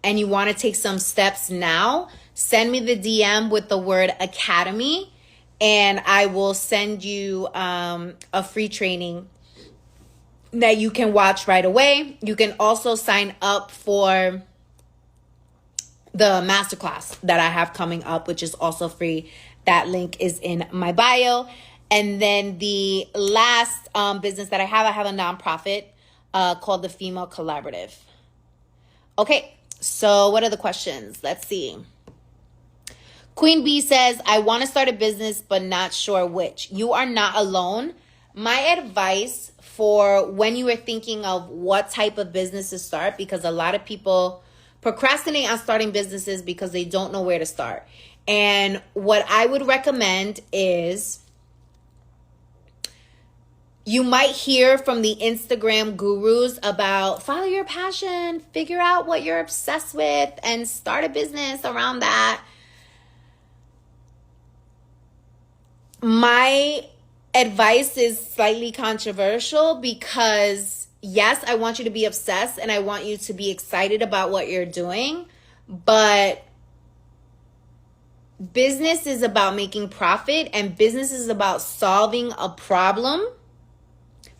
and you want to take some steps now, send me the DM with the word academy, and I will send you a free training that you can watch right away. You can also sign up for the masterclass that I have coming up, which is also free. That link is in my bio. And then the last business that I have a nonprofit called the Female Collaborative. Okay, so what are the questions? Let's see. Queen B says, I want to start a business, but not sure which. You are not alone. My advice for when you are thinking of what type of business to start, because a lot of people procrastinate on starting businesses because they don't know where to start. And what I would recommend is, you might hear from the Instagram gurus about follow your passion, figure out what you're obsessed with, and start a business around that. My advice is slightly controversial because, yes, I want you to be obsessed and I want you to be excited about what you're doing, but business is about making profit and business is about solving a problem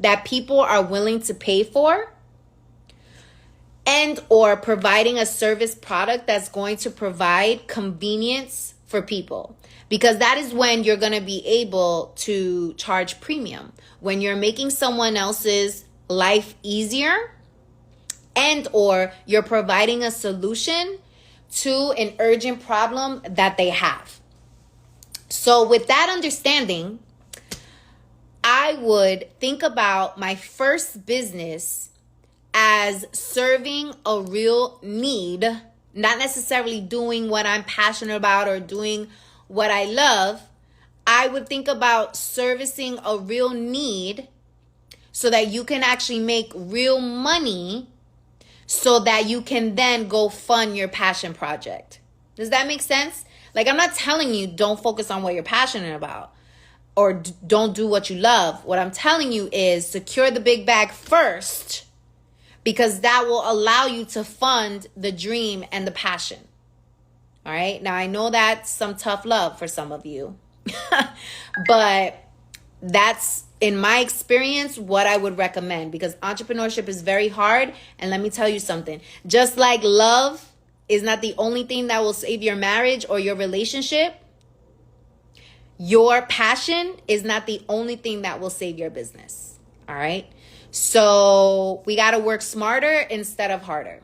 that people are willing to pay for, and or providing a service product that's going to provide convenience for people, because that is when you're going to be able to charge premium. When you're making someone else's life easier, and or you're providing a solution to an urgent problem that they have. So with that understanding, I would think about my first business as serving a real need, not necessarily doing what I'm passionate about or doing what I love. I would think about servicing a real need so that you can actually make real money, so that you can then go fund your passion project. Does that make sense? Like, I'm not telling you don't focus on what you're passionate about or don't do what you love. What I'm telling you is secure the big bag first, because that will allow you to fund the dream and the passion. All right. Now, I know that's some tough love for some of you, but that's, in my experience, what I would recommend, because entrepreneurship is very hard. And let me tell you something, just like love is not the only thing that will save your marriage or your relationship, your passion is not the only thing that will save your business. All right. So we got to work smarter instead of harder.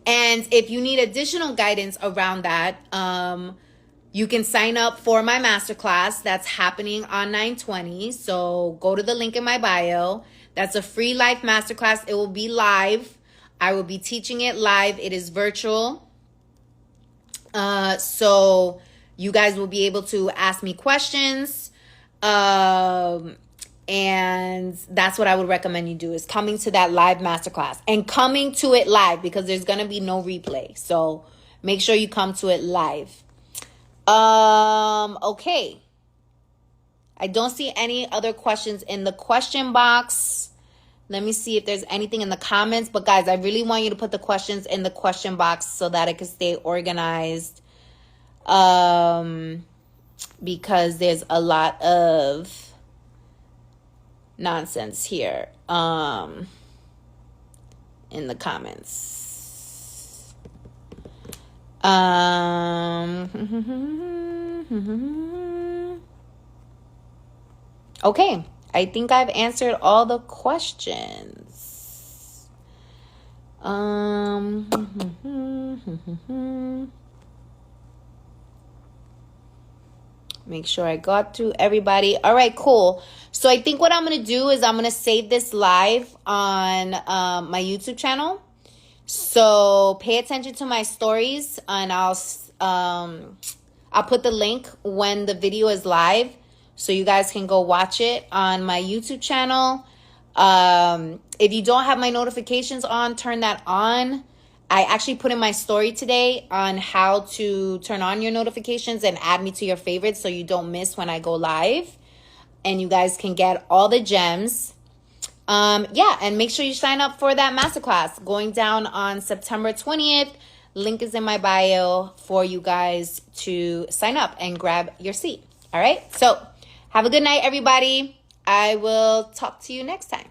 And if you need additional guidance around that, you can sign up for my masterclass that's happening on 9/20. So go to the link in my bio. That's a free life masterclass. It will be live. I will be teaching it live. It is virtual. So you guys will be able to ask me questions. And that's what I would recommend you do, is coming to that live masterclass and coming to it live, because there's going to be no replay. So make sure you come to it live. Okay. I don't see any other questions in the question box. Let me see if there's anything in the comments. But guys, I really want you to put the questions in the question box so that it can stay organized. Because there's a lot of nonsense here, in the comments. Okay, I think I've answered all the questions. Make sure I got through everybody. All right, cool. So I think what I'm going to do is I'm going to save this live on my YouTube channel. So pay attention to my stories, and I'll put the link when the video is live, so you guys can go watch it on my YouTube channel. If you don't have my notifications on, turn that on. I actually put in my story today on how to turn on your notifications and add me to your favorites so you don't miss when I go live, and you guys can get all the gems. Yeah, and make sure you sign up for that masterclass going down on September 20th. Link is in my bio for you guys to sign up and grab your seat. All right, so have a good night, everybody. I will talk to you next time.